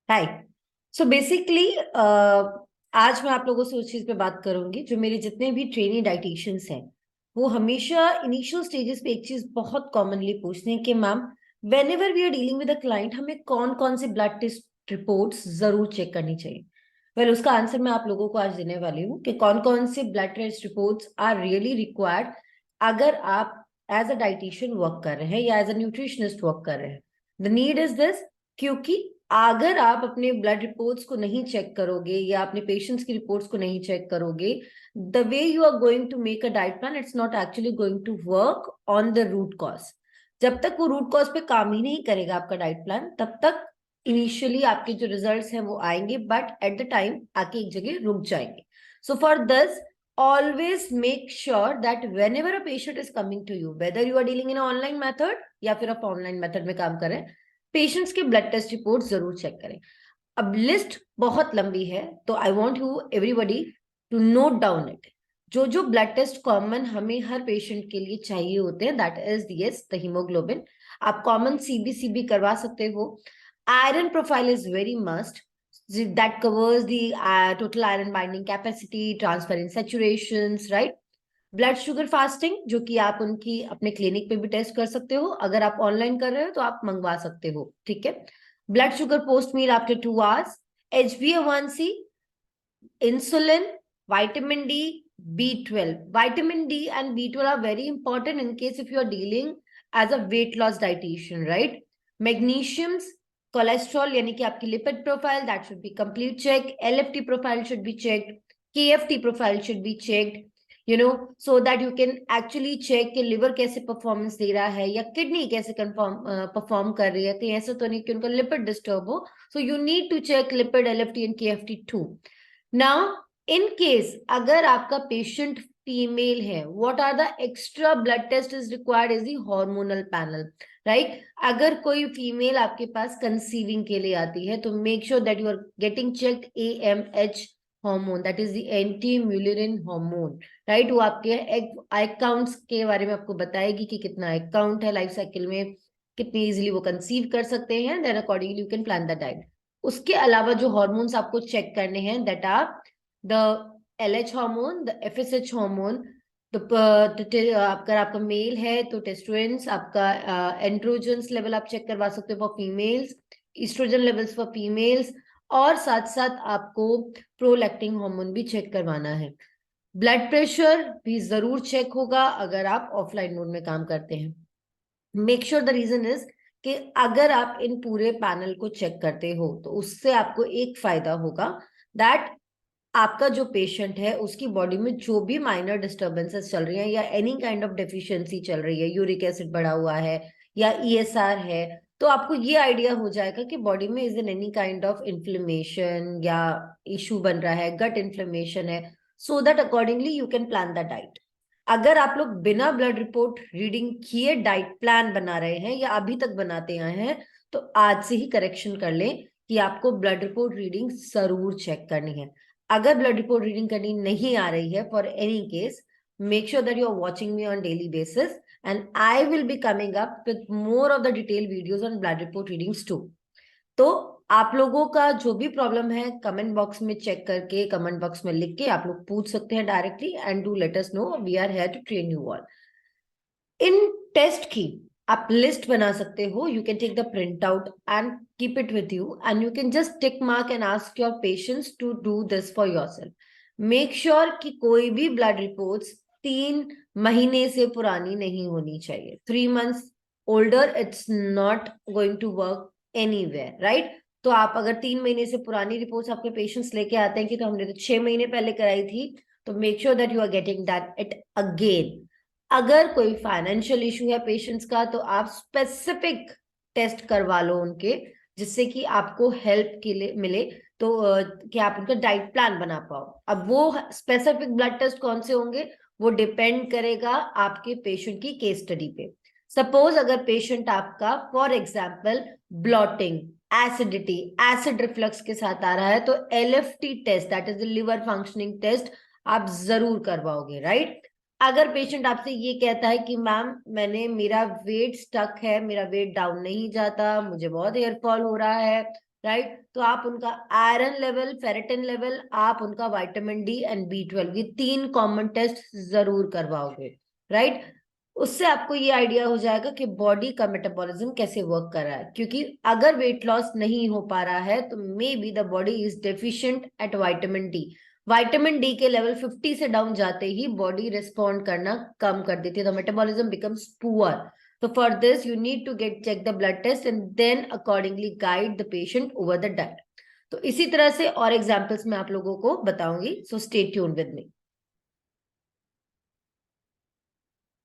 हाय। So basically आज मैं आप लोगों से उस चीज पे बात करूंगी जो मेरे जितने भी ट्रेनी डाइटिशियंस हैं वो हमेशा इनिशियल स्टेजेस पे एक चीज बहुत कॉमनली पूछते हैं कि ma'am whenever we are dealing with a client हमें कौन कौन से ब्लड टेस्ट रिपोर्ट्स जरूर चेक करनी चाहिए। उसका आंसर मैं आप लोगों को आज देने वाली हूँ कि कौन कौन से blood test reports are really required अगर आप एज अ डाइटिशियन वर्क कर रहे हैं या एज अ न्यूट्रिशनिस्ट वर्क कर रहे हैं। द नीड इज दिस, क्योंकि अगर आप अपने ब्लड रिपोर्ट्स को नहीं चेक करोगे या अपने पेशेंट्स की रिपोर्ट्स को नहीं चेक करोगे, the way you are going to make a diet plan it's not actually going to work on the root cause. जब तक वो रूट कॉज पे काम ही नहीं करेगा आपका डाइट प्लान, तब तक इनिशियली आपके जो रिजल्ट्स हैं वो आएंगे, बट एट द टाइम आके एक जगह रुक जाएंगे। So for this, always make sure that whenever a patient is coming to you, whether you are dealing in an online method या फिर आप ऑनलाइन मेथड में काम कर रहे हैं, पेशेंट्स के ब्लड टेस्ट रिपोर्ट जरूर चेक करें। अब लिस्ट बहुत लंबी है, तो I want you everybody to note down it. जो जो ब्लड टेस्ट कॉमन हमें हर पेशेंट के लिए चाहिए होते हैं, that is yes the haemoglobin. आप कॉमन सीबीसीबी करवा सकते हो। Iron profile is very must, that covers the total iron binding capacity, transferrin saturations, right? Blood sugar fasting, जो कि आप उनकी अपने क्लिनिक पे भी टेस्ट कर सकते हो, अगर आप ऑनलाइन कर रहे हो तो आप मंगवा सकते हो, ठीक है। Blood sugar post meal after 2 hours, HbA1c, insulin, vitamin D, B12. Vitamin D and B12 are very important in case if you are dealing as a weight loss dietitian, right? Magnesiums, cholesterol यानी कि आपकी lipid profile that should be complete check, LFT profile should be checked, KFT profile should be checked, so that you can actually check कि liver कैसे performance दे रहा है या kidney कैसे perform कर रही है, कहीं ऐसा तो नहीं कि उनका lipid disturb हो. So you need to check lipid, LFT and KFT too. Now in case अगर आपका पेशेंट फीमेल है, what are the extra blood test is required is the hormonal panel, right? अगर कोई फीमेल आपके पास conceiving के लिए आती है तो make sure that you are getting checked AMH hormone, that is the anti mullerian hormone, right? वो आपके एग काउंट्स के बारे में आपको बताएगी कि कितना एग काउंट है लाइफ साइकिल में, कितनी इजीली वो कंसीव कर सकते हैं, then accordingly you can plan the diet. उसके अलावा जो हार्मोन्स आपको चेक करने हैं, that are the LH hormone, the FSH hormone, अगर आपका मेल है तो टेस्टोस्टेरोन, आपका एंड्रोजन्स लेवल आप चेक करवा सकते हो for females, oestrogen levels for females, और साथ साथ आपको प्रोलैक्टिन हार्मोन भी चेक करवाना है। ब्लड प्रेशर भी जरूर चेक होगा अगर आप ऑफलाइन मोड में काम करते हैं। Make sure the reason is कि अगर आप इन पूरे पैनल को चेक करते हो तो उससे आपको एक फायदा होगा, दैट आपका जो पेशेंट है उसकी बॉडी में जो भी माइनर डिस्टर्बेंसेस चल रही हैं या एनी काइंड ऑफ डेफिशिएंसी चल रही है, यूरिक एसिड बढ़ा हुआ है या ESR है, तो आपको ये आइडिया हो जाएगा कि बॉडी में is in any kind of inflammation या इशू बन रहा है, गट इन्फ्लेमेशन है, so that accordingly you can plan the diet. अगर आप लोग बिना ब्लड रिपोर्ट रीडिंग किए डाइट प्लान बना रहे हैं या अभी तक बनाते आए हैं, तो आज से ही करेक्शन कर लें कि आपको ब्लड रिपोर्ट रीडिंग जरूर चेक करनी है। अगर ब्लड रिपोर्ट रीडिंग करनी नहीं आ रही है for any case, make sure that you are watching me on daily basis and I will be coming up with more of the detail videos on blood report readings too. तो आप लोगों का जो भी प्रॉब्लम है comment box में check करके, comment box में लिख के आप लोग पूछ सकते हैं directly, and do let us know, we are here to train you all. In test की आप लिस्ट बना सकते हो, you can take the print out and keep it with you and you can just tick mark and ask your patients to do this for yourself. Make sure कि कोई भी blood reports 3 महीने से पुरानी नहीं होनी चाहिए। 3 months older it's not going to work anywhere, right? तो आप अगर 3 महीने से पुरानी रिपोर्ट्स आपके पेशेंट्स लेके आते हैं कि तो हमने तो 6 महीने पहले कराई थी, तो make sure that you are getting that it again. अगर कोई फाइनेंशियल इशू है पेशेंट्स का, तो आप स्पेसिफिक टेस्ट करवा लो उनके, जिससे कि आपको हेल्प के लिए मिले, तो कि आप उनका डाइट प्लान बना पाओ। अब वो स्पेसिफिक ब्लड टेस्ट कौन से होंगे वो डिपेंड करेगा आपके पेशेंट की केस स्टडी पे। सपोज अगर पेशेंट आपका for example bloating, acidity, acid reflux के साथ आ रहा है, तो LFT test, that is the liver functioning test, आप जरूर करवाओगे, राइट? अगर पेशेंट आपसे ये कहता है कि मैम मेरा वेट स्टक है, मेरा वेट डाउन नहीं जाता, मुझे बहुत हेयर फॉल हो रहा है, राइट। तो आप उनका आयरन लेवल, फेरेटिन लेवल, आप उनका विटामिन डी एंड B12, ये 3 कॉमन टेस्ट जरूर करवाओगे, राइट। उससे आपको ये आइडिया हो जाएगा कि बॉडी का मेटाबॉलिज्म कैसे वर्क कर रहा है, क्योंकि अगर वेट लॉस नहीं हो पा रहा है तो maybe the body is deficient at vitamin D. Vitamin D के लेवल 50 से डाउन जाते ही बॉडी रिस्पॉन्ड करना कम कर देती है, the metabolism becomes poor. So for this, you need to check the blood test and then accordingly guide the patient over the diet. तो इसी तरह से और एग्जाम्पल्स मैं आप लोगों को बताऊंगी, so stay tune with me.